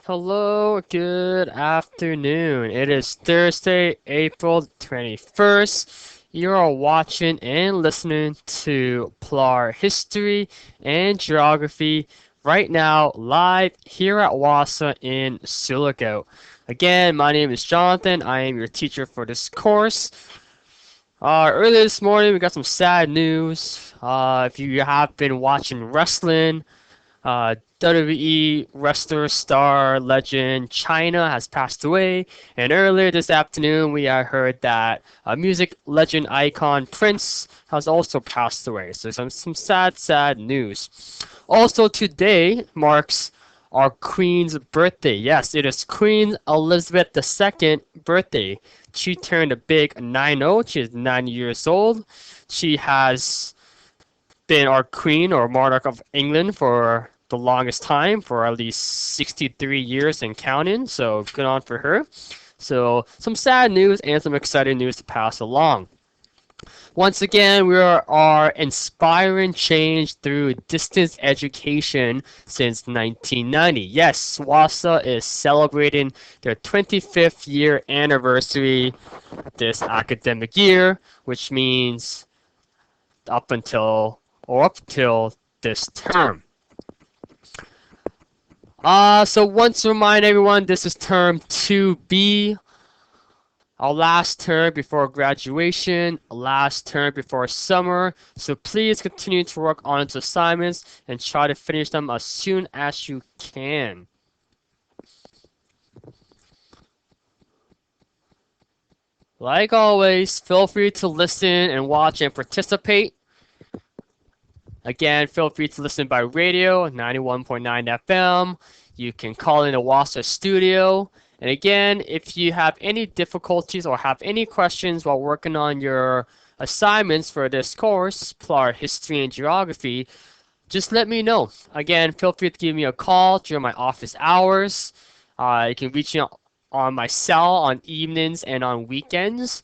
Hello, good afternoon. It is Thursday, April 21st. You are watching and listening to PLAR History and Geography right now, live here at WASA in Silico. Again, my name is Jonathan. I am your teacher for this course. Earlier this morning, we got some sad news. If you have been watching wrestling, WWE wrestler, star, legend China has passed away, and earlier this afternoon we heard that music legend icon Prince has also passed away. So some sad news. Also today marks our Queen's birthday. Yes, it is Queen Elizabeth II birthday. She turned a big 90. She is 90 years old. She has been our queen or monarch of England for the longest time, for at least 63 years and counting. So good on for her. So some sad news and some exciting news to pass along. Once again, we are inspiring change through distance education since 1990. Yes, WASA is celebrating their 25th year anniversary this academic year, which means up until this term. So once to remind everyone, this is term 2B, our last term before graduation, last term before summer. So please continue to work on its assignments and try to finish them as soon as you can. Like always, feel free to listen and watch and participate. Again, feel free to listen by radio, 91.9 FM. You can call in the WASA studio. And again, if you have any difficulties or have any questions while working on your assignments for this course, PLAR History and Geography, just let me know. Again, feel free to give me a call during my office hours. You can reach me on my cell on evenings and on weekends.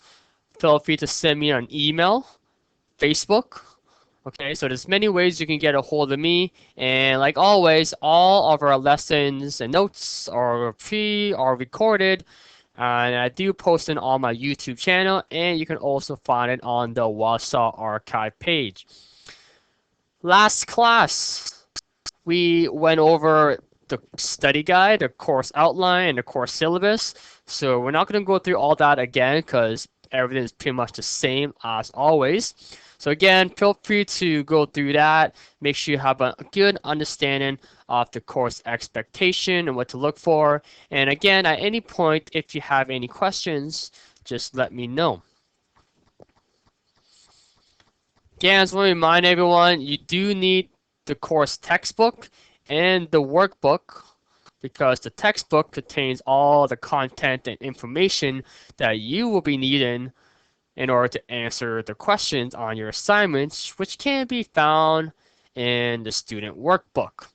Feel free to send me an email, Facebook. Okay, so there's many ways you can get a hold of me, and like always, all of our lessons and notes are recorded, and I do post it on my YouTube channel, and you can also find it on the Warsaw Archive page. Last class, we went over the study guide, the course outline, and the course syllabus, so we're not going to go through all that again because everything is pretty much the same as always. So again, feel free to go through that. Make sure you have a good understanding of the course expectation and what to look for. And again, at any point, if you have any questions, just let me know. Again, I just want to remind everyone, you do need the course textbook and the workbook because the textbook contains all the content and information that you will be needing in order to answer the questions on your assignments, which can be found in the student workbook.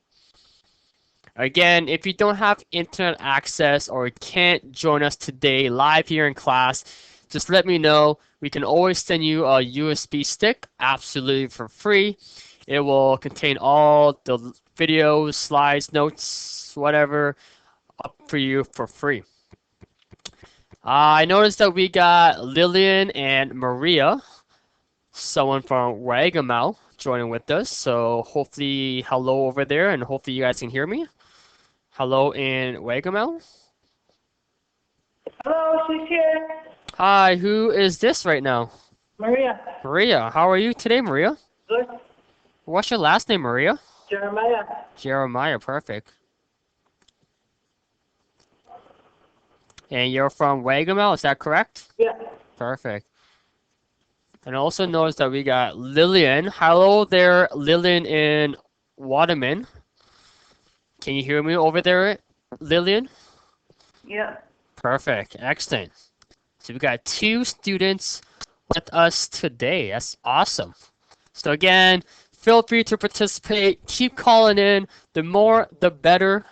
Again, if you don't have internet access or can't join us today live here in class, just let me know. We can always send you a USB stick absolutely for free. It will contain all the videos, slides, notes, whatever, up for you for free. I noticed that we got Lillian and Maria, someone from Wagamau, joining with us. So hopefully, hello over there, and hopefully you guys can hear me. Hello in Wagamau. Hello, she's here. Hi, who is this right now? Maria. Maria, how are you today, Maria? Good. What's your last name, Maria? Jeremiah. Jeremiah, perfect. And you're from Wagamau, is that correct? Yeah. Perfect. And also notice that we got Lillian. Hello there, Lillian in Waterman. Can you hear me over there, Lillian? Yeah. Perfect. Excellent. So we got 2 students with us today. That's awesome. So again, feel free to participate. Keep calling in. The more, the better.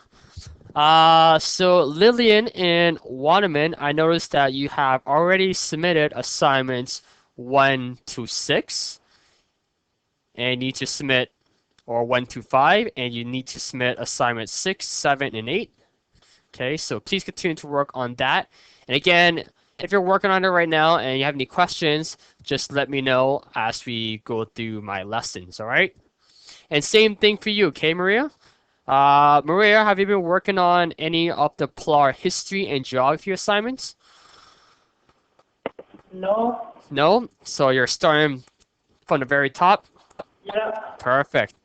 So Lillian in Waterman, I noticed that you have already submitted assignments 1 to 6. And you need to submit, or 1 to 5, and you need to submit assignments 6, 7, and 8. Okay, so please continue to work on that. And again, if you're working on it right now and you have any questions, just let me know as we go through my lessons, all right? And same thing for you, okay, Maria? Maria, have you been working on any of the PLAR history and geography assignments? No. No? So you're starting from the very top? Yeah. Perfect.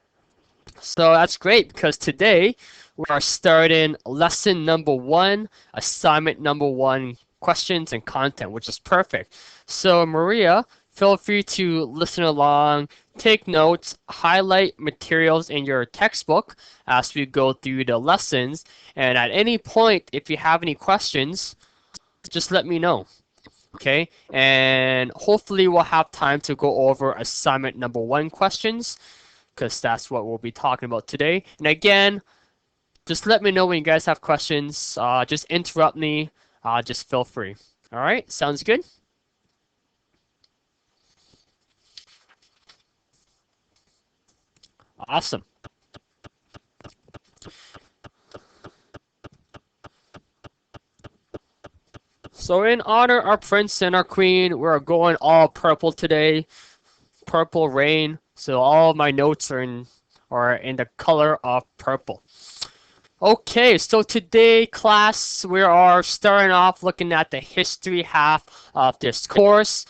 So that's great because today we are starting lesson number 1, assignment number 1, questions and content, which is perfect. So Maria, feel free to listen along, take notes, highlight materials in your textbook as we go through the lessons. And at any point, if you have any questions, just let me know. Okay, and hopefully we'll have time to go over assignment number 1 questions because that's what we'll be talking about today. And again, just let me know when you guys have questions. Just interrupt me. Just feel free. All right, sounds good? Awesome. So in honor of our prince and our queen, we're going all purple today. Purple rain. So all of my notes are in the color of purple. Okay, so today, class, we are starting off looking at the history half of this course.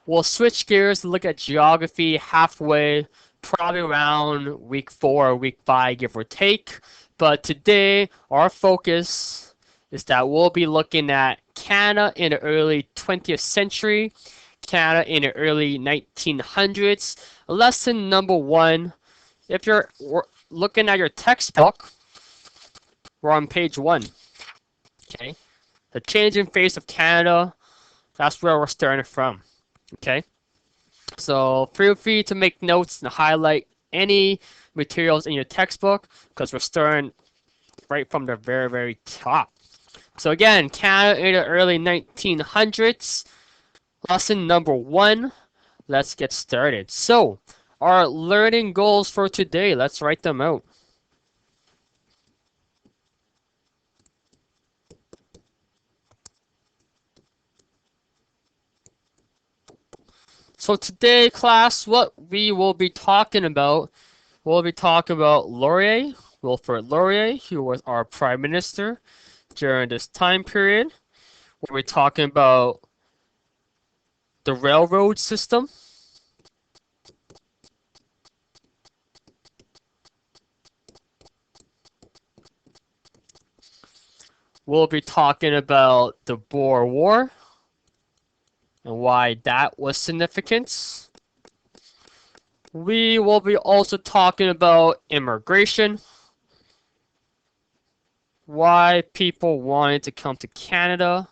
We'll switch gears and look at geography halfway, probably around week 4 or week 5, give or take. But today, our focus is that we'll be looking at Canada in the early 20th century, Canada in the early 1900s. Lesson number 1, if you're looking at your textbook, we're on page 1. Okay, the changing face of Canada. That's where we're starting from. Okay, so feel free to make notes and highlight any materials in your textbook because we're starting right from the very, very top. So again, Canada in the early 1900s. Lesson number 1. Let's get started. So, our learning goals for today. Let's write them out. So today, class, what we will be talking about, we'll be talking about Laurier, Wilfrid Laurier, who was our prime minister during this time period. We'll be talking about the railroad system. We'll be talking about the Boer War and why that was significant. We will be also talking about immigration, why people wanted to come to Canada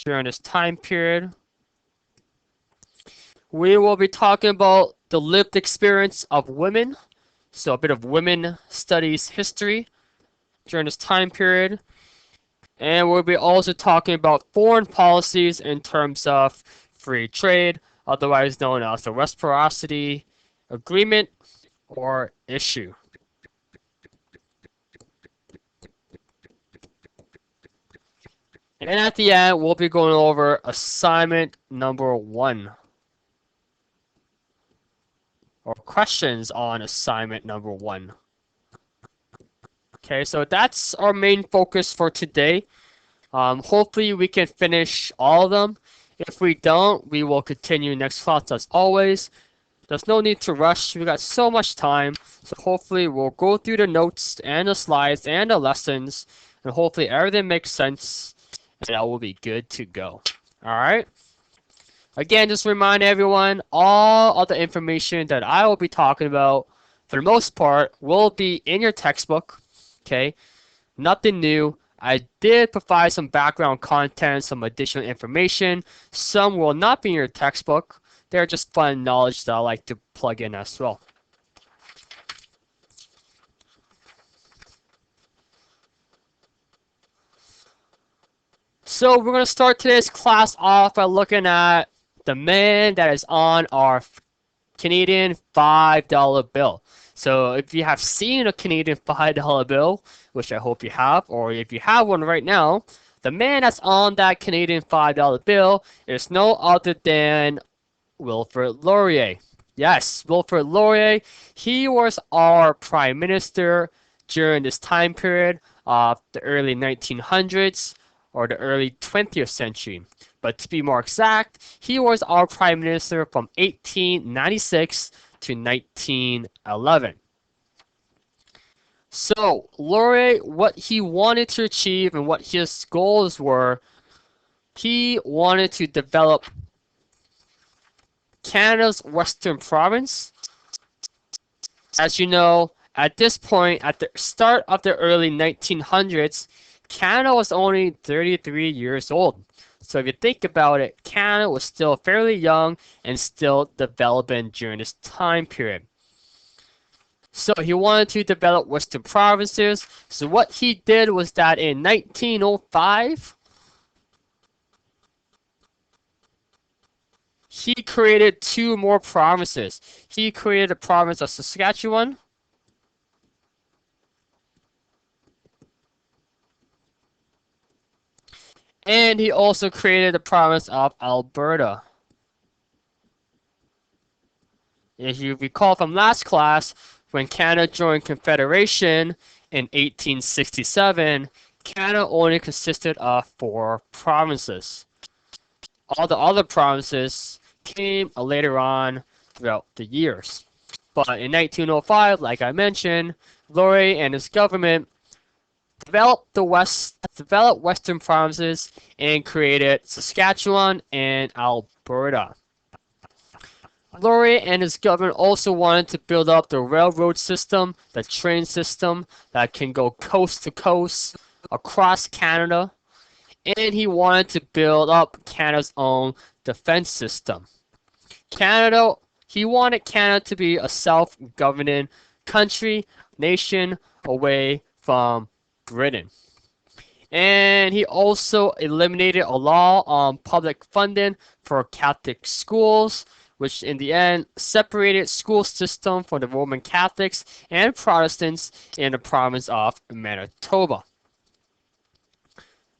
during this time period. We will be talking about the lived experience of women, so a bit of women studies history during this time period. And we'll be also talking about foreign policies in terms of free trade, otherwise known as the Reciprocity Agreement or issue. And at the end, we'll be going over assignment number 1, or questions on assignment number 1. Okay, so that's our main focus for today. Hopefully we can finish all of them. If we don't, we will continue next class as always. There's no need to rush. We got so much time. So hopefully we'll go through the notes and the slides and the lessons. And hopefully everything makes sense. And that will be good to go. Alright? Again, just remind everyone, all of the information that I will be talking about, for the most part, will be in your textbook. Okay? Nothing new. I did provide some background content, some additional information. Some will not be in your textbook. They're just fun knowledge that I like to plug in as well. So we're going to start today's class off by looking at the man that is on our Canadian $5 bill. So if you have seen a Canadian $5 bill, which I hope you have, or if you have one right now, the man that's on that Canadian $5 bill is no other than Wilfrid Laurier. Yes, Wilfrid Laurier. He was our prime minister during this time period of the early 1900s or the early 20th century. But to be more exact, he was our prime minister from 1896 to 1911. So, Laurier, what he wanted to achieve and what his goals were, he wanted to develop Canada's Western province. As you know, at this point, at the start of the early 1900s, Canada was only 33 years old. So if you think about it, Canada was still fairly young and still developing during this time period. So he wanted to develop Western provinces. So what he did was that in 1905, he created two more provinces. He created the province of Saskatchewan and he also created the province of Alberta. If you recall from last class, when Canada joined Confederation in 1867, Canada only consisted of 4 provinces. All the other provinces came later on throughout the years. But in 1905, like I mentioned, Laurier and his government developed Western provinces and created Saskatchewan and Alberta. Laurier and his government also wanted to build up the railroad system, the train system that can go coast to coast across Canada, and he wanted to build up Canada's own defense system. He wanted Canada to be a self-governing country, nation away from Britain. And he also eliminated a law on public funding for Catholic schools, which in the end separated school system from the Roman Catholics and Protestants in the province of Manitoba.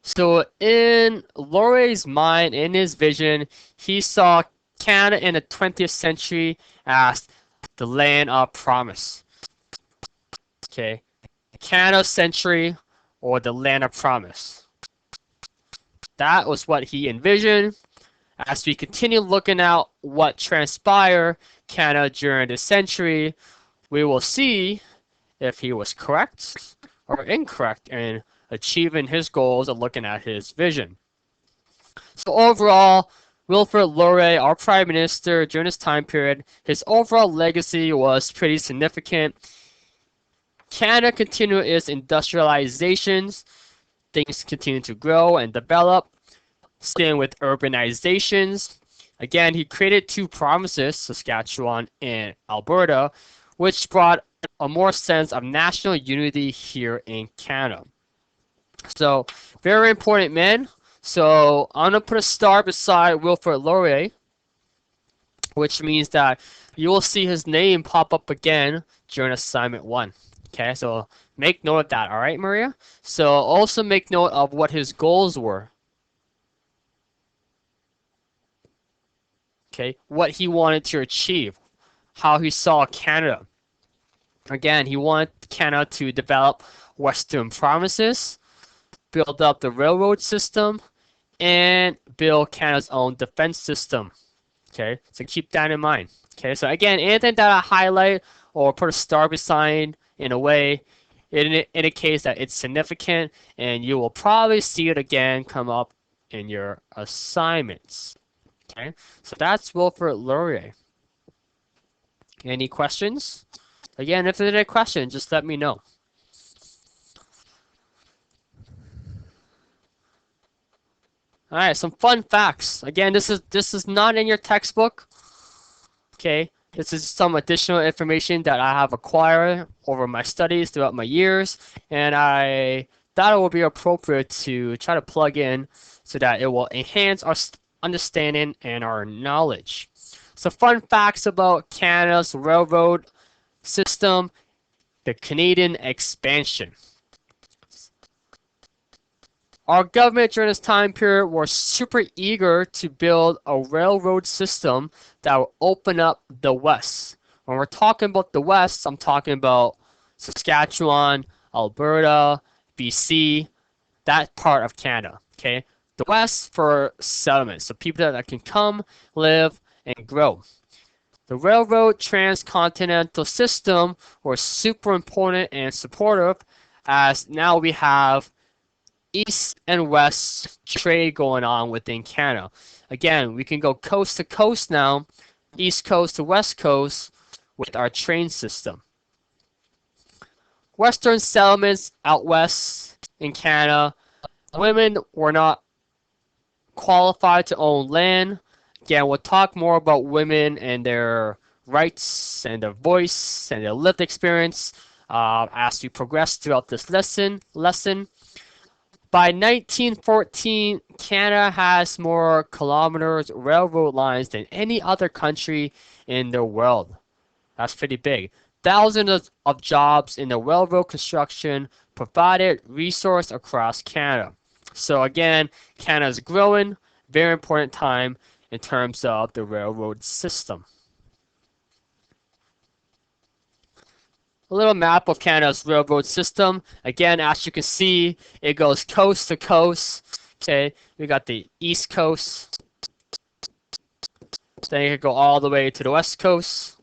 So in Laurier's mind, in his vision, he saw Canada in the 20th century as the land of promise. Okay, Canada century or the land of promise. That was what he envisioned. As we continue looking at what transpired Canada during this century, we will see if he was correct or incorrect in achieving his goals and looking at his vision. So overall, Wilfrid Laurier, our Prime Minister during this time period, his overall legacy was pretty significant. Canada continued its industrializations. Things continue to grow and develop. Staying with urbanizations. Again, he created 2 provinces, Saskatchewan and Alberta, which brought a more sense of national unity here in Canada. So, very important man. So, I'm going to put a star beside Wilfrid Laurier, which means that you will see his name pop up again during assignment 1. Okay, so make note of that, all right, Maria? So, also make note of what his goals were. Okay, what he wanted to achieve, how he saw Canada. Again, he wanted Canada to develop Western provinces, build up the railroad system, and build Canada's own defense system. Okay, so keep that in mind. Okay, so again, anything that I highlight or put a star beside in a way, it indicates that it's significant, and you will probably see it again come up in your assignments. Okay, so that's Wilfrid Laurier. Any questions? Again, if there's any questions, just let me know. All right, some fun facts. Again, this is not in your textbook. Okay, this is some additional information that I have acquired over my studies throughout my years, and I thought it would be appropriate to try to plug in so that it will enhance our understanding and our knowledge. So fun facts about Canada's railroad system, the Canadian expansion. Our government during this time period was super eager to build a railroad system that will open up the West. When we're talking about the West, I'm talking about Saskatchewan, Alberta, BC, that part of Canada. Okay, the West for settlements, so people that can come, live, and grow. The railroad transcontinental system was super important and supportive, as now we have east and west trade going on within Canada. Again, we can go coast to coast now, east coast to west coast with our train system. Western settlements out west in Canada, women were not qualified to own land. Again, we'll talk more about women and their rights and their voice and their lived experience as we progress throughout this lesson. By 1914, Canada has more kilometers railroad lines than any other country in the world. That's pretty big. Thousands of jobs in the railroad construction provided resource across Canada. So again, Canada's growing, very important time in terms of the railroad system. A little map of Canada's railroad system. Again, as you can see, it goes coast to coast. Okay, we got the east coast. Then you can go all the way to the west coast.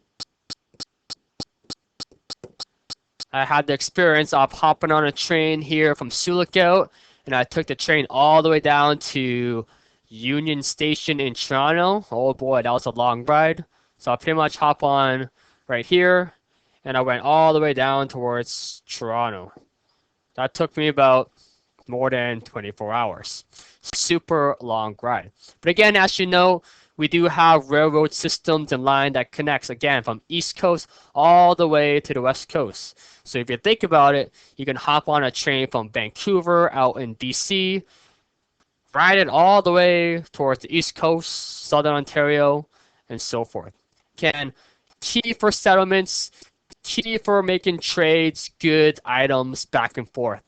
I had the experience of hopping on a train here from Sulikout, and I took the train all the way down to Union Station in Toronto. Oh boy, that was a long ride. So I pretty much hop on right here, and I went all the way down towards Toronto. That took me about more than 24 hours. Super long ride. But again, as you know, we do have railroad systems and line that connects, again, from East Coast all the way to the West Coast. So if you think about it, you can hop on a train from Vancouver out in BC, ride it all the way towards the East Coast, Southern Ontario, and so forth. Again, key for settlements, key for making trades, goods, items back and forth.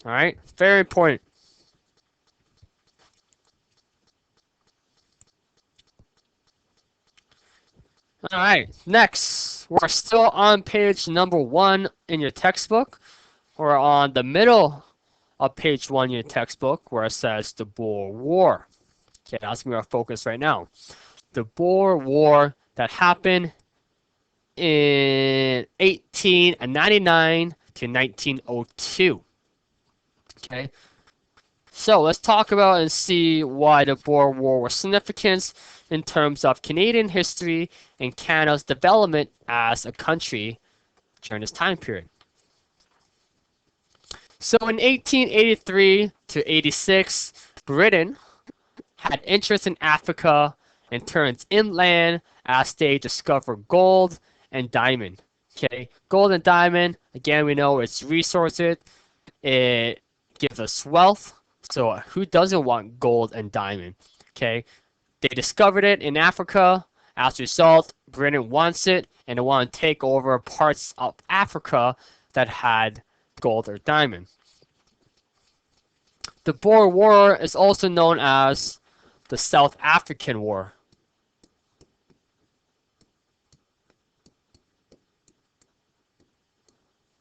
All right, very important. All right, next, we're still on page number 1 in your textbook. We're on the middle of page 1 in your textbook where it says the Boer War. Okay, that's going to be our focus right now. The Boer War that happened in 1899 to 1902. Okay, so let's talk about and see why the Boer War was significant in terms of Canadian history and Canada's development as a country during this time period. So in 1883 to 86, Britain had interest in Africa and turned inland as they discovered gold and diamond. Okay, gold and diamond, again, we know it's resources. It gives us wealth. So who doesn't want gold and diamond? Okay, they discovered it in Africa. As a result, Britain wants it, and they want to take over parts of Africa that had gold or diamond. The Boer War is also known as the South African War.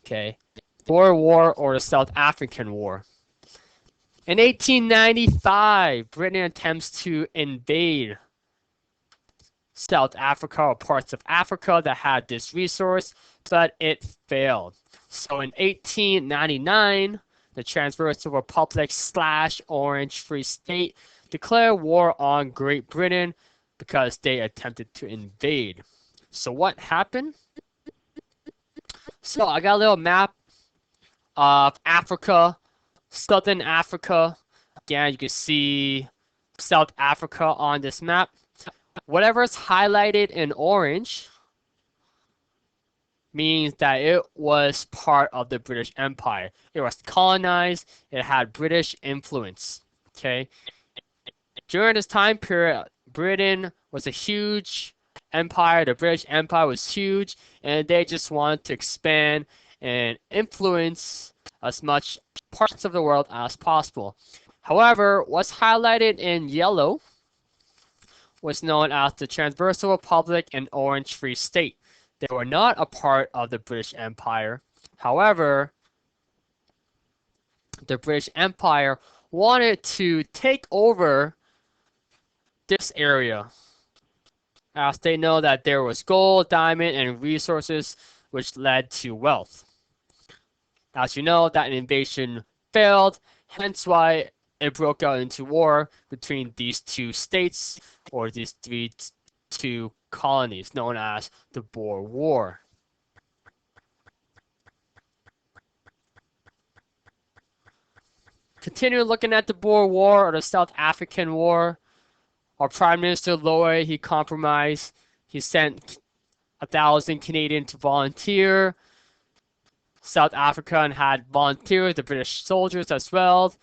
Okay, Boer War or the South African War. In 1895, Britain attempts to invade South Africa or parts of Africa that had this resource, but it failed. So in 1899, the Transversal Republic / Orange Free State declared war on Great Britain because they attempted to invade. So what happened? So I got a little map of Africa, Southern Africa. Again, you can see South Africa on this map. Whatever is highlighted in orange means that it was part of the British Empire. It was colonized. It had British influence. Okay. During this time period, Britain was a huge Empire. The British Empire was huge, and they just wanted to expand and influence as much parts of the world as possible. However, what's highlighted in yellow was known as the Transversal Republic and Orange Free State. They were not a part of the British Empire. However, the British Empire wanted to take over this area as they know that there was gold, diamond, and resources which led to wealth. As you know, that invasion failed, hence why it broke out into war between these two states, or these two colonies, known as the Boer War. Continue looking at the Boer War, or the South African War. Our Prime Minister Laurier, he compromised. He sent 1,000 Canadians to volunteer. South Africa and had volunteers, the British soldiers as well.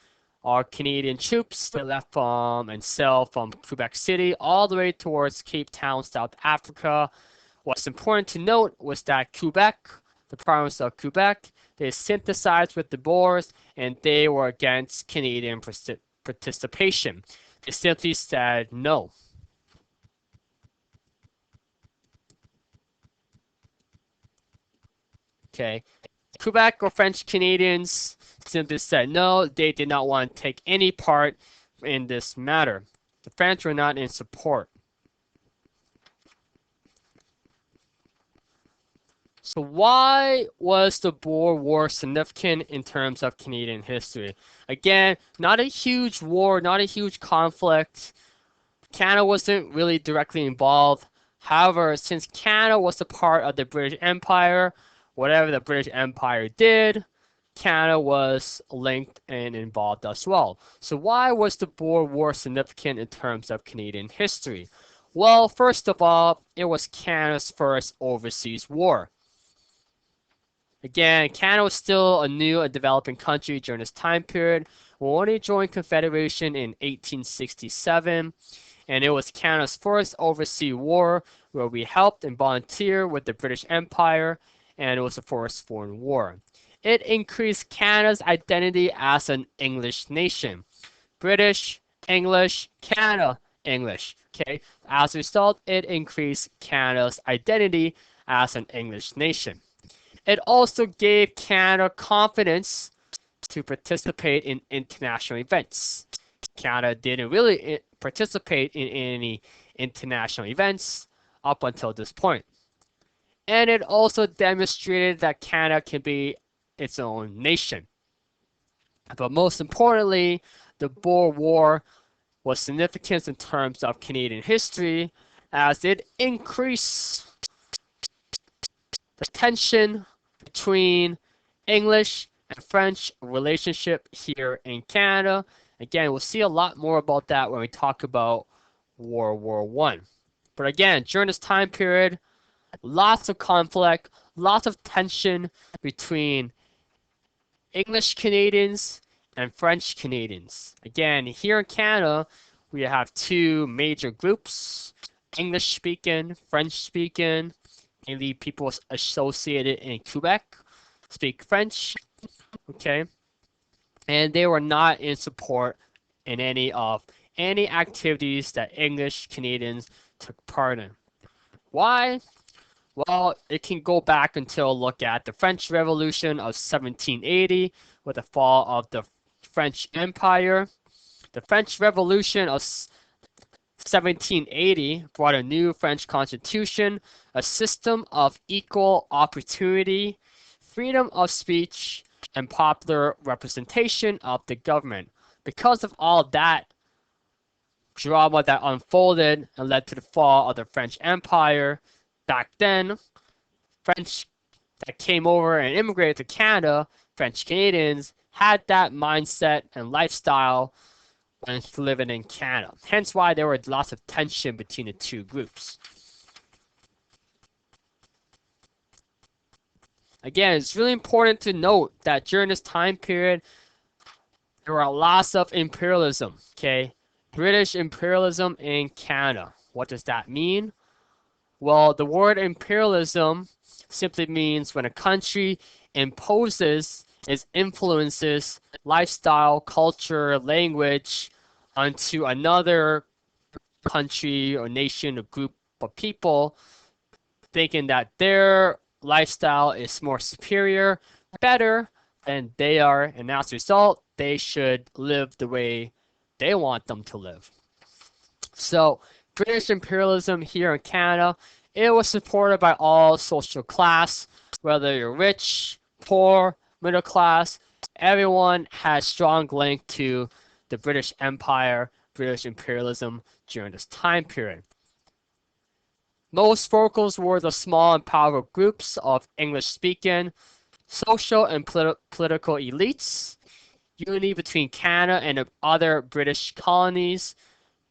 Our Canadian troops, they left and sailed from Quebec City all the way towards Cape Town, South Africa. What's important to note was that Quebec, the province of Quebec, they sympathized with the Boers, and they were against Canadian participation. They simply said no. Okay, Quebec or French Canadians simply said no. They did not want to take any part in this matter. The French were not in support. So why was the Boer War significant in terms of Canadian history? Again, not a huge war, not a huge conflict. Canada wasn't really directly involved. However, since Canada was a part of the British Empire, whatever the British Empire did, Canada was linked and involved as well. So why was the Boer War significant in terms of Canadian history? Well, first of all, it was Canada's first overseas war. Again, Canada was still a new and developing country during this time period. We only joined Confederation in 1867, and it was Canada's first overseas war where we helped and volunteered with the British Empire, and it was the first foreign war. It increased Canada's identity as an English nation. British, English, Canada, English. Okay, as a result, it increased Canada's identity as an English nation. It also gave Canada confidence to participate in international events. Canada didn't really participate in any international events up until this point. And it also demonstrated that Canada can be its own nation. But most importantly, the Boer War was significant in terms of Canadian history as it increased the tension between English and French relationship here in Canada. Again, we'll see a lot more about that when we talk about World War I. But again, during this time period, lots of conflict, lots of tension between English Canadians and French Canadians. Again, here in Canada, we have two major groups, English speaking, French speaking. Mainly people associated in Quebec speak French, okay? And they were not in support in any activities that English Canadians took part in. Why? Well, it can go back until look at the French Revolution of 1780 with the fall of the French Empire. The French Revolution of 1780 brought a new French constitution, a system of equal opportunity, freedom of speech, and popular representation of the government. Because of all that drama that unfolded and led to the fall of the French Empire, back then, French that came over and immigrated to Canada, French Canadians, had that mindset and lifestyle when living in Canada. Hence why there were lots of tension between the two groups. Again, it's really important to note that during this time period, there were lots of imperialism, okay? British imperialism in Canada. What does that mean? Well, the word imperialism simply means when a country imposes its influences, lifestyle, culture, language onto another country or nation or group of people, thinking that their lifestyle is more superior, better than they are, and as a result, they should live the way they want them to live. So, British imperialism here in Canada, it was supported by all social class, whether you're rich, poor, middle class, everyone had strong link to the British Empire, British imperialism during this time period. Most focus were the small and powerful groups of English-speaking social and political elites, unity between Canada and the other British colonies,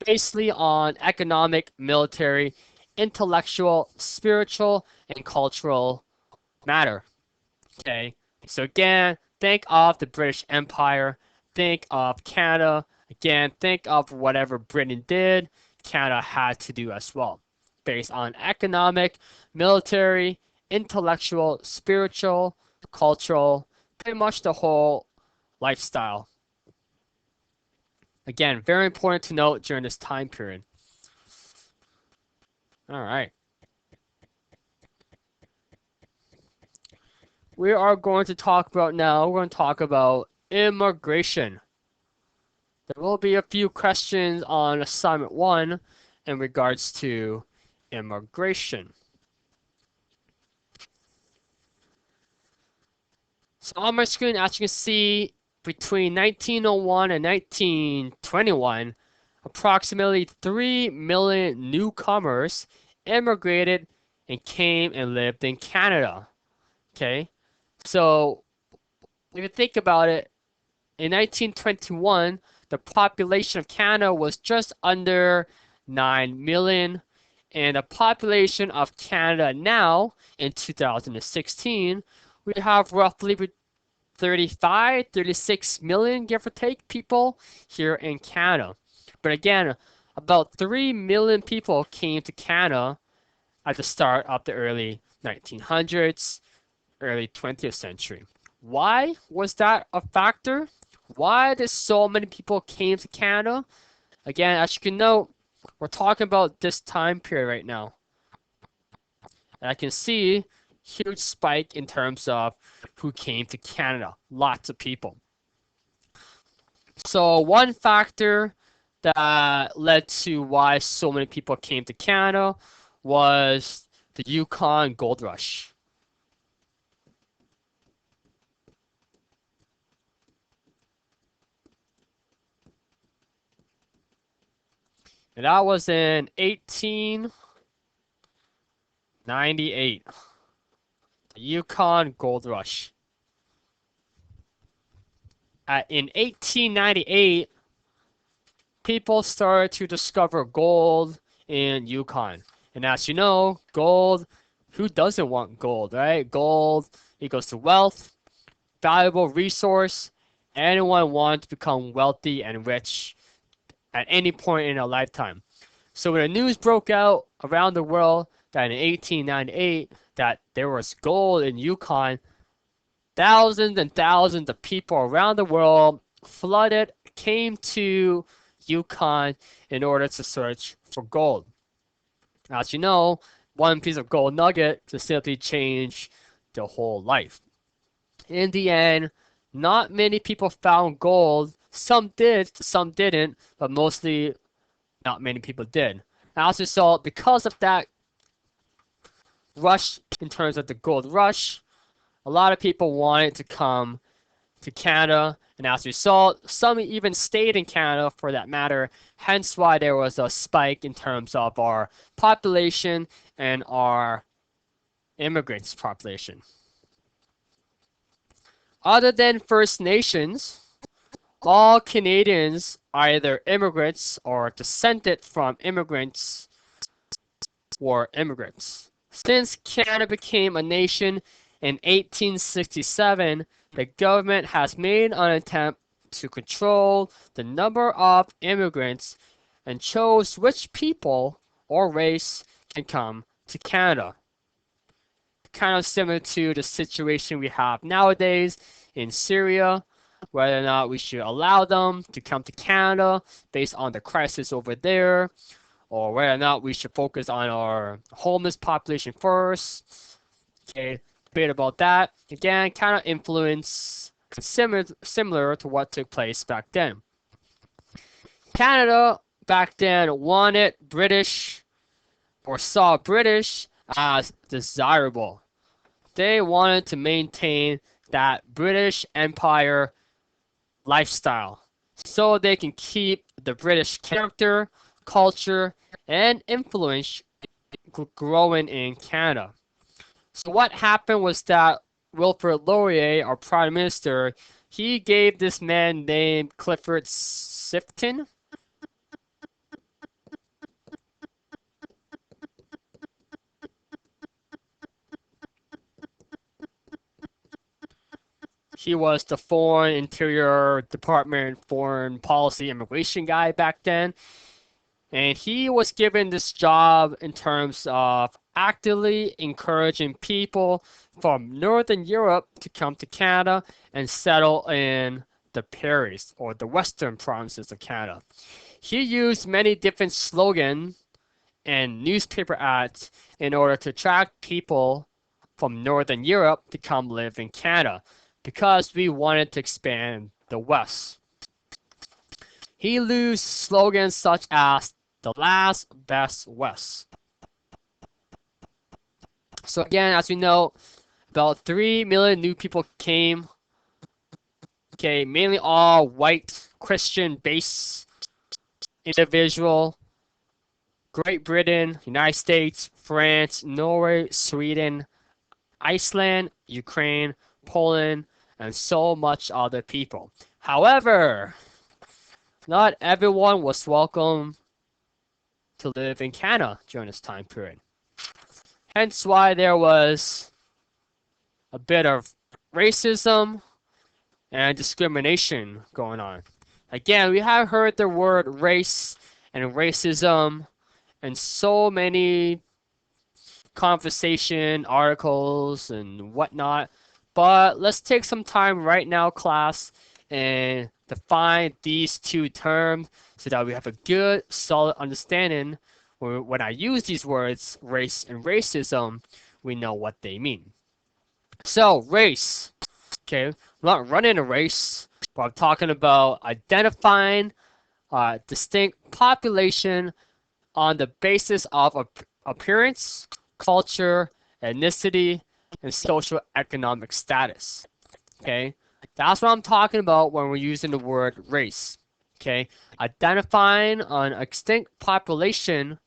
basically on economic, military, intellectual, spiritual, and cultural matter. Okay, so again, think of the British Empire, think of Canada, again, think of whatever Britain did, Canada had to do as well, based on economic, military, intellectual, spiritual, cultural, pretty much the whole lifestyle. Again, very important to note during this time period. All right. We are going to talk about now, we're going to talk about immigration. There will be a few questions on assignment 1 in regards to immigration. So on my screen, as you can see, between 1901 and 1921, approximately 3 million newcomers immigrated and came and lived in Canada. Okay, so if you think about it, in 1921, the population of Canada was just under 9 million, and the population of Canada now in 2016, we have roughly 35, 36 million, give or take, people here in Canada. But again, about 3 million people came to Canada at the start of the early 1900s, early 20th century. Why was that a factor? Why did so many people came to Canada? Again, as you can note, we're talking about this time period right now. And I can see huge spike in terms of who came to Canada. Lots of people. So one factor that led to why so many people came to Canada was the Yukon Gold Rush. And that was in 1898. The Yukon Gold Rush. In 1898, people started to discover gold in Yukon. And as you know, gold, who doesn't want gold, right? Gold equals to wealth, valuable resource. Anyone wants to become wealthy and rich at any point in their lifetime. So when the news broke out around the world that in 1898 that there was gold in Yukon, thousands and thousands of people around the world flooded, came to Yukon in order to search for gold. As you know, one piece of gold nugget to simply change the whole life. In the end, not many people found gold. Some did, some didn't, but mostly not many people did. As a result, because of that rush in terms of the gold rush, a lot of people wanted to come to Canada, and as a result, some even stayed in Canada for that matter, hence why there was a spike in terms of our population and our immigrants population. Other than First Nations, all Canadians are either immigrants or descended from immigrants or immigrants. Since Canada became a nation in 1867, the government has made an attempt to control the number of immigrants and chose which people or race can come to Canada. Kind of similar to the situation we have nowadays in Syria, whether or not we should allow them to come to Canada based on the crisis over there, or whether or not we should focus on our homeless population first. Okay, debate about that. Again, kind of influence similar to what took place back then. Canada back then wanted British or saw British as desirable. They wanted to maintain that British Empire lifestyle so they can keep the British character, culture, and influence growing in Canada. So what happened was that Wilfrid Laurier, our prime minister, he gave this man named Clifford Sifton. He was the foreign interior department, foreign policy, immigration guy back then. And he was given this job in terms of actively encouraging people from Northern Europe to come to Canada and settle in the prairies or the western provinces of Canada. He used many different slogans and newspaper ads in order to attract people from Northern Europe to come live in Canada because we wanted to expand the West. He used slogans such as the last best West. So again, as we know, about 3 million new people came. Okay, mainly all white Christian-based individual. Great Britain, United States, France, Norway, Sweden, Iceland, Ukraine, Poland, and so much other people. However, not everyone was welcome to live in Canada during this time period. Hence why there was a bit of racism and discrimination going on. Again, we have heard the word race and racism in so many conversation articles and whatnot, but let's take some time right now, class, and define these two terms so that we have a good, solid understanding. When I use these words, race and racism, we know what they mean. So, race. Okay, I'm not running a race, but I'm talking about identifying a distinct population on the basis of appearance, culture, ethnicity, and social economic status. Okay, that's what I'm talking about when we're using the word race. Okay, identifying an extinct population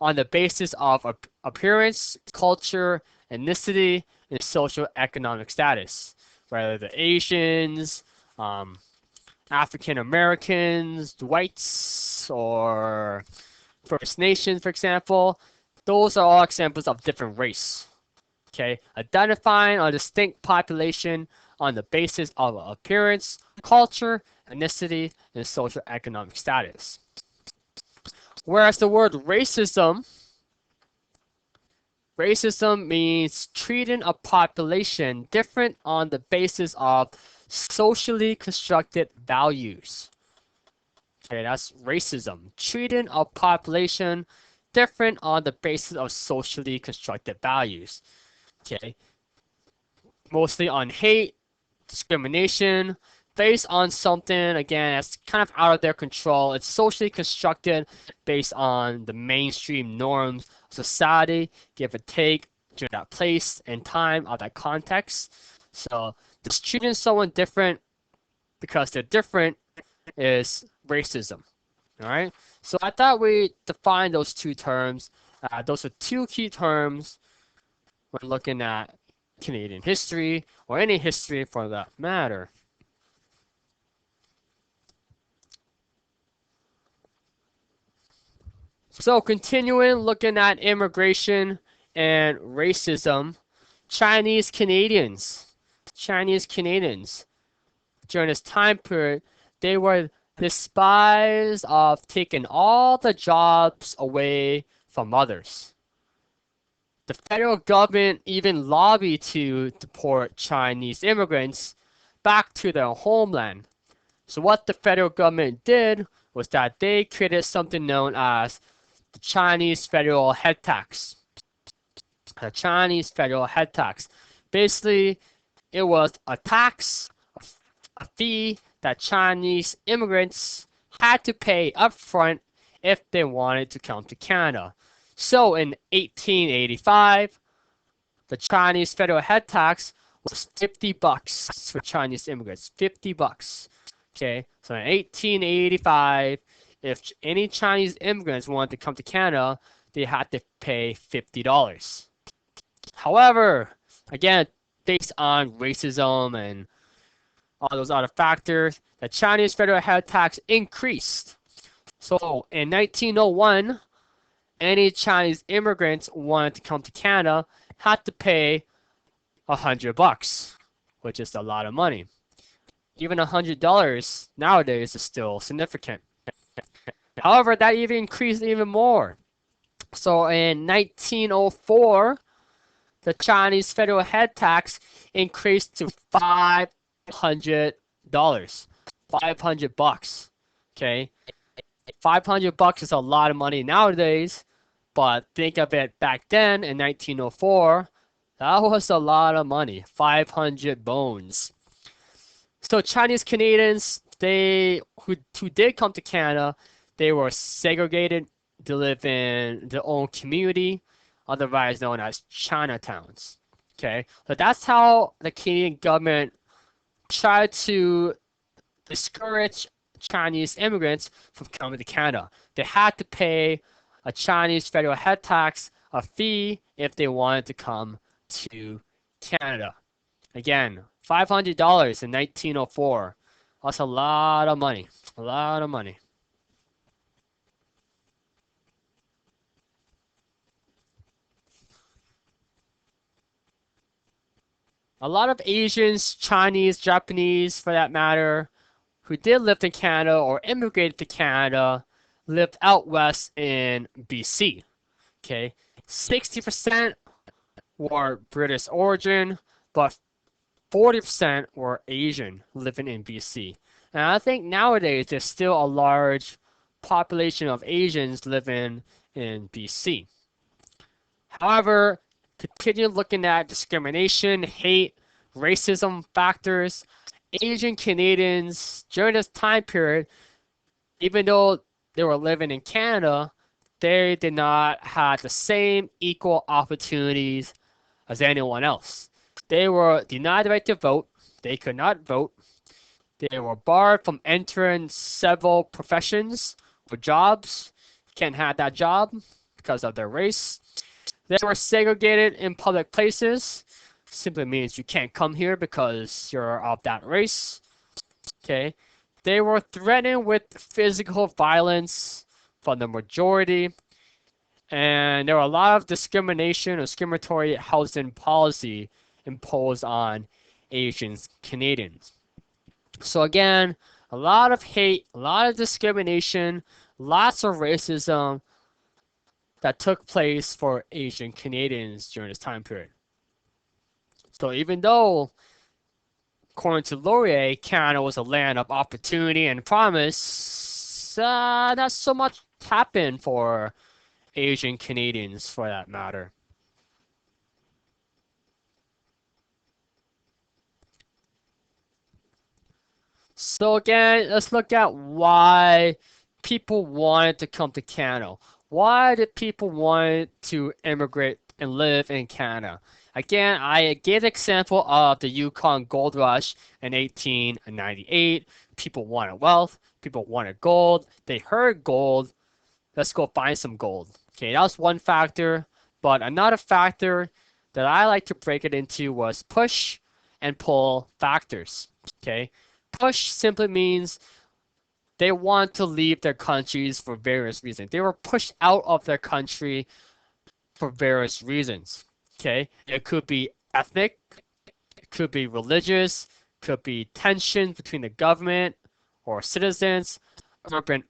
on the basis of appearance, culture, ethnicity, and social economic status, whether the Asians, African Americans, whites, or First Nations, for example. Those are all examples of different race. Okay, identifying a distinct population on the basis of appearance, culture, ethnicity, and social economic status. Whereas the word racism means treating a population different on the basis of socially constructed values. Okay, that's racism. Treating a population different on the basis of socially constructed values. Okay, mostly on hate, discrimination, based on something, again, that's kind of out of their control. It's socially constructed based on the mainstream norms of society, give or take, during that place and time of that context. So just treating someone different because they're different is racism. All right. So I thought we defined those two terms. Those are two key terms when looking at Canadian history or any history for that matter. So continuing looking at immigration and racism, Chinese Canadians. Chinese Canadians during this time period, they were despised of taking all the jobs away from others. The federal government even lobbied to deport Chinese immigrants back to their homeland. So what the federal government did was that they created something known as the Chinese federal head tax. The Chinese federal head tax. Basically, it was a tax, a fee that Chinese immigrants had to pay upfront if they wanted to come to Canada. So in 1885, the Chinese federal head tax was $50 for Chinese immigrants. $50. Okay, so in 1885, if any Chinese immigrants wanted to come to Canada, they had to pay $50. However, again, based on racism and all those other factors, the Chinese federal head tax increased. So in 1901, any Chinese immigrants wanted to come to Canada had to pay $100, which is a lot of money. Even $100 nowadays is still significant. However, that even increased even more. So in 1904, the Chinese federal head tax increased to $500. $500. Okay, $500 is a lot of money nowadays, but think of it back then in 1904, that was a lot of money. 500 bones. So Chinese Canadians, they who did come to Canada, they were segregated to live in their own community, otherwise known as Chinatowns. Okay, so that's how the Canadian government tried to discourage Chinese immigrants from coming to Canada. They had to pay a Chinese federal head tax, a fee, if they wanted to come to Canada. Again, $500 in 1904. That's a lot of money. A lot of money. A lot of Asians, Chinese, Japanese, for that matter, who did live in Canada or immigrated to Canada, lived out west in BC. Okay, 60% were British origin, but 40% were Asian living in BC. And I think nowadays there's still a large population of Asians living in BC. However, continue looking at discrimination, hate, racism factors. Asian Canadians during this time period, even though they were living in Canada, they did not have the same equal opportunities as anyone else. They were denied the right to vote. They could not vote. They were barred from entering several professions or jobs. Can't have that job because of their race. They were segregated in public places. Simply means you can't come here because you're of that race. Okay. They were threatened with physical violence from the majority. And there were a lot of discrimination or discriminatory housing policy imposed on Asian Canadians. So again, a lot of hate, a lot of discrimination, lots of racism that took place for Asian Canadians during this time period. So even though, according to Laurier, Canada was a land of opportunity and promise, not so much happened for Asian Canadians for that matter. So again, let's look at why people wanted to come to Canada. Why did people want to immigrate and live in Canada? Again, I gave the example of the Yukon Gold Rush in 1898. People wanted wealth. People wanted gold. They heard gold. Let's go find some gold. Okay, that was one factor. But another factor that I like to break it into was push and pull factors. Okay, push simply means they want to leave their countries for various reasons. They were pushed out of their country for various reasons. Okay, it could be ethnic, it could be religious, could be tension between the government or citizens, urban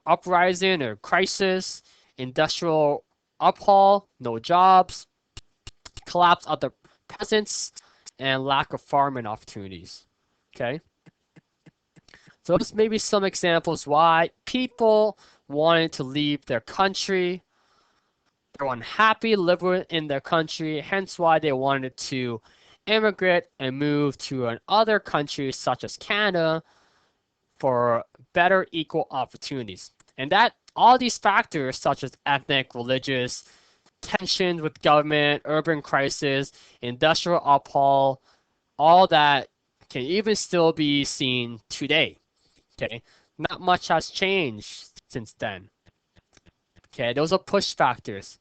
uprising or crisis, industrial uphaul, no jobs. collapse of the peasants, and lack of farming opportunities. Okay? So those may be some examples why people wanted to leave their country. They're unhappy living in their country, hence why they wanted to immigrate and move to another country such as Canada for better equal opportunities. And that all these factors such as ethnic, religious, tensions with government, urban crisis, industrial upheaval, all that can even still be seen today. Okay, not much has changed since then. Okay, those are push factors.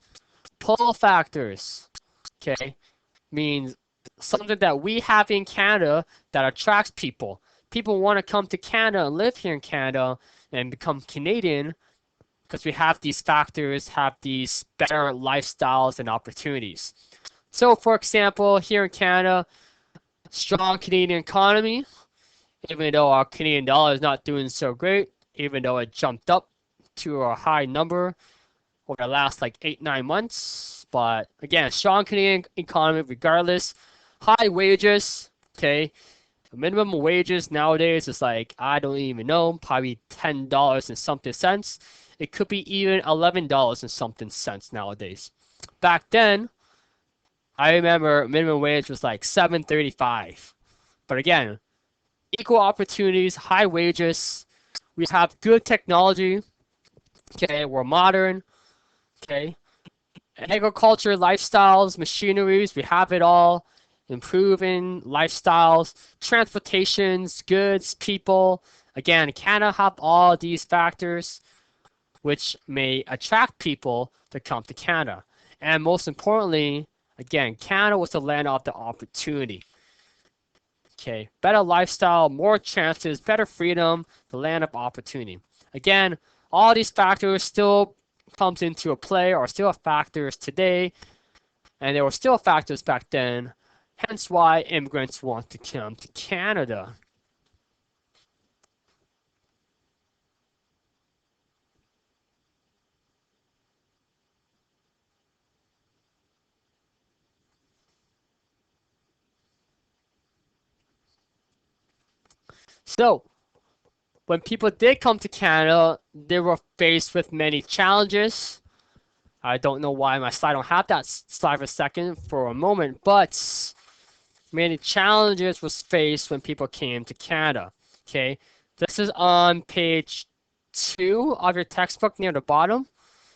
Pull factors, okay, means something that we have in Canada that attracts people. People want to come to Canada and live here in Canada and become Canadian because we have these factors, have these better lifestyles and opportunities. So, for example, here in Canada, strong Canadian economy, even though our Canadian dollar is not doing so great, even though it jumped up to a high number over the last like 8-9 months. But again, strong Canadian economy regardless. High wages, okay. Minimum wages nowadays is like, I don't even know, probably $10 and something cents. It could be even $11 and something cents nowadays. Back then, I remember minimum wage was like $7.35. But again, equal opportunities, high wages. We have good technology. Okay, we're modern. Okay, agriculture, lifestyles, machineries, we have it all. Improving lifestyles, transportations, goods, people. Again, Canada have all these factors which may attract people to come to Canada. And most importantly, again, Canada was the land of the opportunity. Okay, better lifestyle, more chances, better freedom, the land of opportunity. Again, all these factors still comes into a play or still factors today, and there were still factors back then, hence why immigrants want to come to Canada. So, when people did come to Canada, they were faced with many challenges. I don't know why my slide don't have that slide for a second for a moment, but many challenges was faced when people came to Canada. Okay, this is on page 2 of your textbook near the bottom.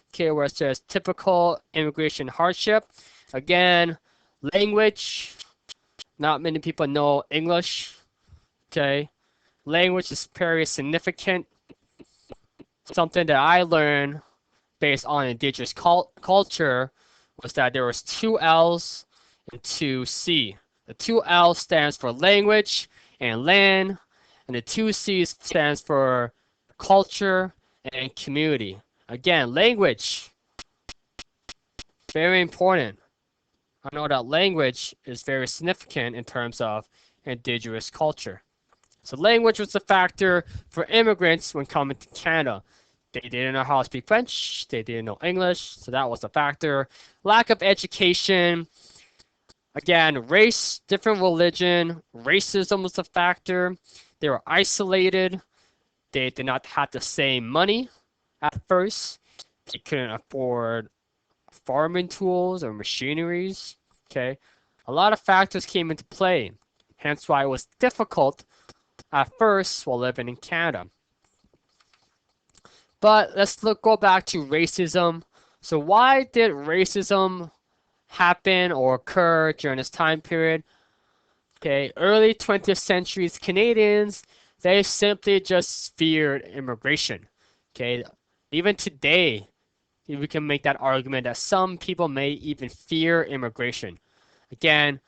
Okay, where it says typical immigration hardship. Again, language. Not many people know English. Okay, language is very significant. Something that I learned based on indigenous culture was that there was 2 L's and 2 C. The 2 L stands for language and land, and the 2 C's stands for culture and community. Again, language, very important. I know that language is very significant in terms of indigenous culture. So language was a factor for immigrants when coming to Canada. They didn't know how to speak French, they didn't know English, so that was a factor. Lack of education, again, race, different religion, racism was a factor. They were isolated, they did not have the same money at first. They couldn't afford farming tools or machineries. Okay, a lot of factors came into play, hence why it was difficult at first while living in Canada. But let's go back to racism. So why did racism happen or occur during this time period? Okay, early 20th centuries Canadians, they simply just feared immigration. Okay, even today, we can make that argument that some people may even fear immigration. Again,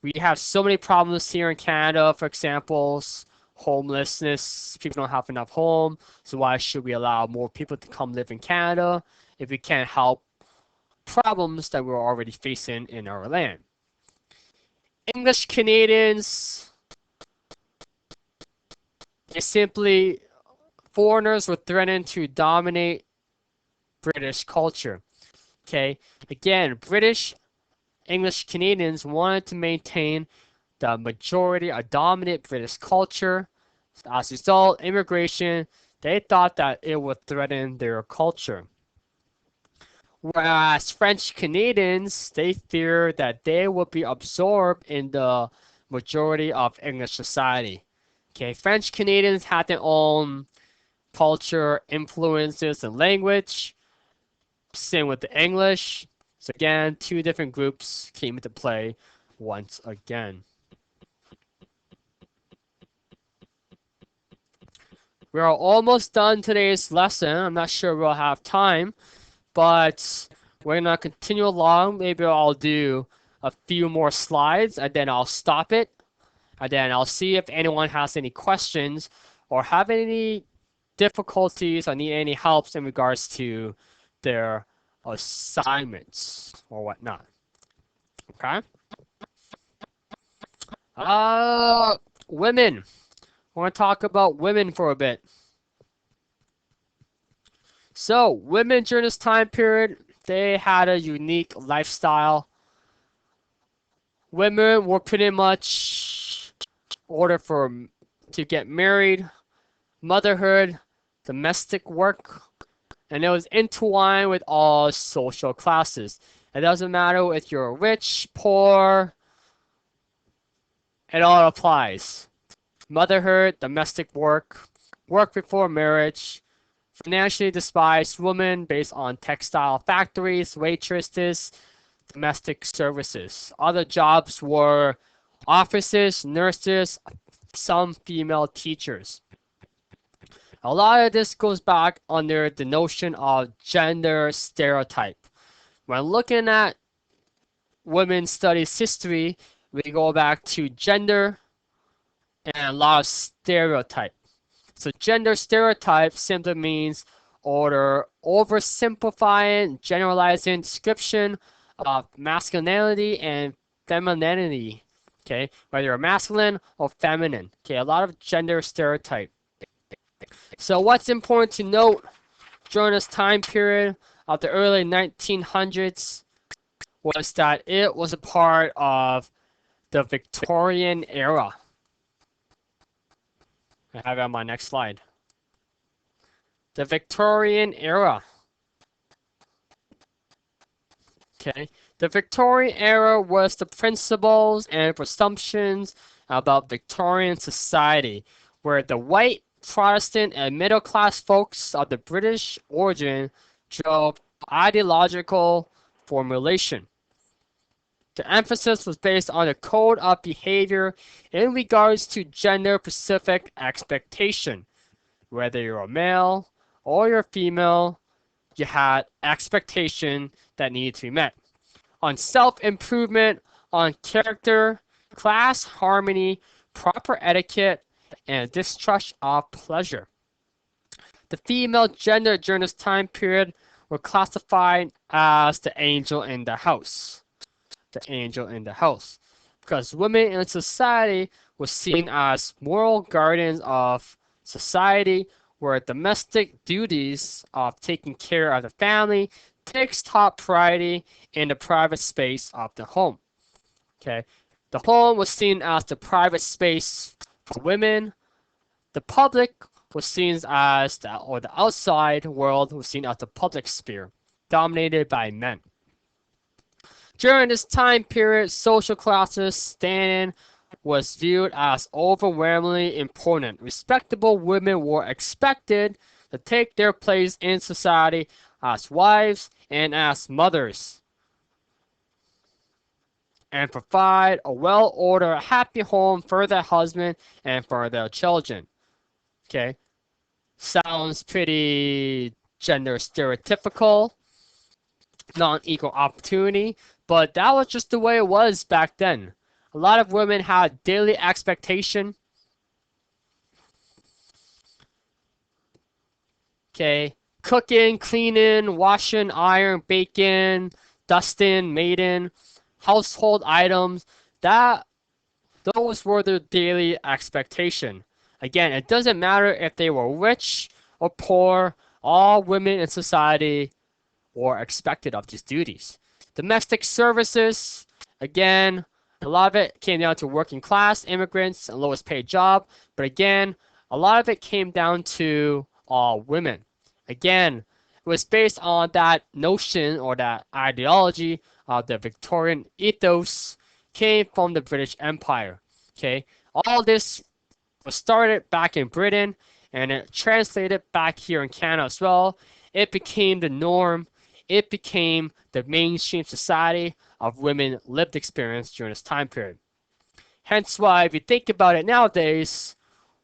we have so many problems here in Canada, for example, homelessness, people don't have enough home, so why should we allow more people to come live in Canada if we can't help problems that we're already facing in our land? English Canadians, they simply, foreigners were threatened to dominate British culture. Okay, again, British English Canadians wanted to maintain the majority, a dominant British culture. As a result, immigration, they thought that it would threaten their culture. Whereas French Canadians, they feared that they would be absorbed in the majority of English society. Okay, French Canadians had their own culture, influences, and language. Same with the English. So again, two different groups came into play once again. We are almost done today's lesson. I'm not sure we'll have time, but we're gonna continue along. Maybe I'll do a few more slides and then I'll stop it. And then I'll see if anyone has any questions or have any difficulties or need any helps in regards to their assignments or whatnot. Okay? Uh, Women. I want to talk about women for a bit. So, women during this time period, they had a unique lifestyle. Women were pretty much ordered to get married, motherhood, domestic work, and it was intertwined with all social classes. It doesn't matter if you're rich, poor, it all applies. Motherhood, domestic work, work before marriage, financially despised women based on textile factories, waitresses, domestic services. Other jobs were offices, nurses, some female teachers. A lot of this goes back under the notion of gender stereotype. When looking at women's studies history, we go back to gender and a lot of stereotype. So gender stereotype simply means order oversimplifying, generalizing description of masculinity and femininity. Okay, whether you're masculine or feminine. Okay, a lot of gender stereotype. So what's important to note during this time period of the early 1900s was that it was a part of the Victorian era. I have it on my next slide. The Victorian era. Okay. The Victorian era was the principles and presumptions about Victorian society, where the white, Protestant, and middle class folks of the British origin drove ideological formulation. The emphasis was based on a code of behavior in regards to gender-specific expectation. Whether you're a male or you're female, you had expectation that needed to be met. On self-improvement, on character, class harmony, proper etiquette, and distrust of pleasure. The female gender during this time period were classified as the angel in the house. The angel in the house. Because women in society were seen as moral guardians of society, where domestic duties of taking care of the family takes top priority in the private space of the home. Okay, the home was seen as the private space for women. The public was seen as the outside world was seen as the public sphere, dominated by men. During this time period, social classes standing was viewed as overwhelmingly important. Respectable women were expected to take their place in society as wives and as mothers and provide a well-ordered, happy home for their husband and for their children. Okay, sounds pretty gender stereotypical, non-equal opportunity, but that was just the way it was back then. A lot of women had daily expectation. Okay, cooking, cleaning, washing, iron, baking, dusting, maiding, household items. Those were their daily expectation. Again, it doesn't matter if they were rich or poor. All women in society were expected of these duties. Domestic services, Again, a lot of it came down to working class, immigrants, and lowest paid job. But again, a lot of it came down to women. Again, it was based on that notion or that ideology of the Victorian ethos came from the British Empire. Okay, all this was started back in Britain and it translated back here in Canada as well. It became the norm. It became the mainstream society of women lived experience during this time period. Hence why, if you think about it nowadays,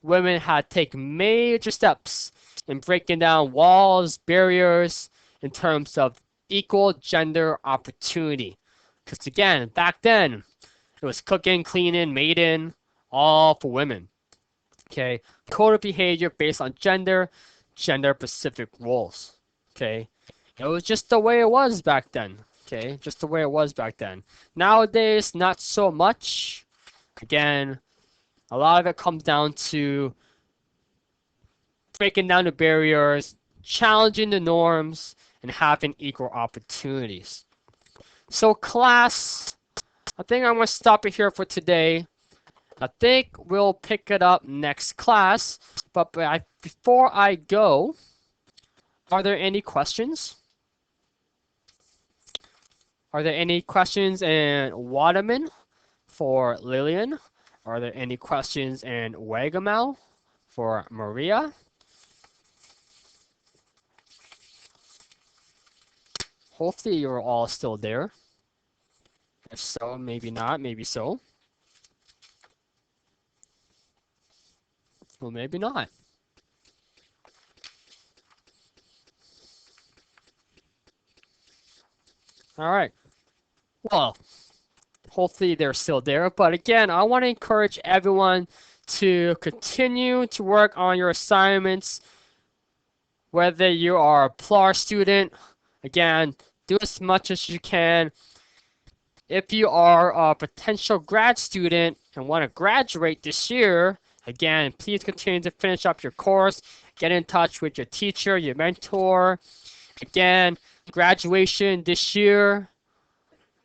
women had taken major steps in breaking down walls, barriers, in terms of equal gender opportunity. Because again, back then, it was cooking, cleaning, maiding, all for women. Okay, code of behavior based on gender specific roles. Okay, it was just the way it was back then. Okay, just the way it was back then. Nowadays, not so much. Again, a lot of it comes down to breaking down the barriers, challenging the norms, and having equal opportunities. So, class, I think I'm going to stop it here for today. I think we'll pick it up next class. But before I go, are there any questions? Are there any questions in Waterman for Lillian? Are there any questions in Wagamel for Maria? Hopefully you're all still there. If so, maybe not, maybe so. Well, maybe not. All right. Well, hopefully they're still there. But again, I want to encourage everyone to continue to work on your assignments, whether you are a PLAR student. Again, do as much as you can. If you are a potential grad student and want to graduate this year, again, please continue to finish up your course. Get in touch with your teacher, your mentor. Again, graduation this year,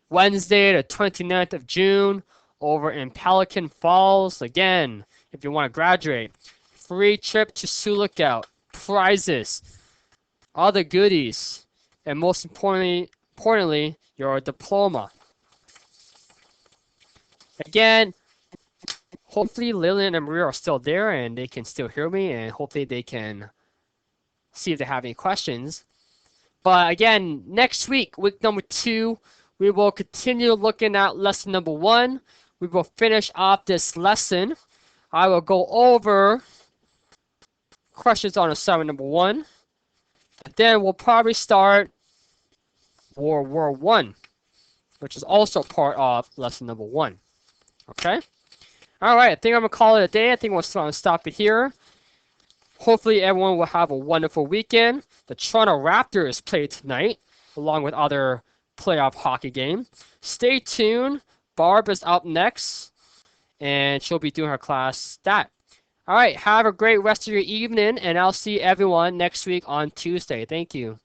Wednesday, the 29th of June, over in Pelican Falls. Again, if you want to graduate, free trip to Sioux Lookout, prizes, other goodies, and most importantly, your diploma. Again, hopefully Lillian and Maria are still there and they can still hear me, and hopefully they can see if they have any questions. But again, next week, week number 2, we will continue looking at lesson number 1. We will finish off this lesson. I will go over questions on assignment number 1. And then we'll probably start World War I, which is also part of lesson number 1. Okay? Alright, I think I'm going to call it a day. I think we'll stop it here. Hopefully everyone will have a wonderful weekend. The Toronto Raptors play tonight, along with other playoff hockey games. Stay tuned. Barb is up next, and she'll be doing her class stat. Alright, have a great rest of your evening, and I'll see everyone next week on Tuesday. Thank you.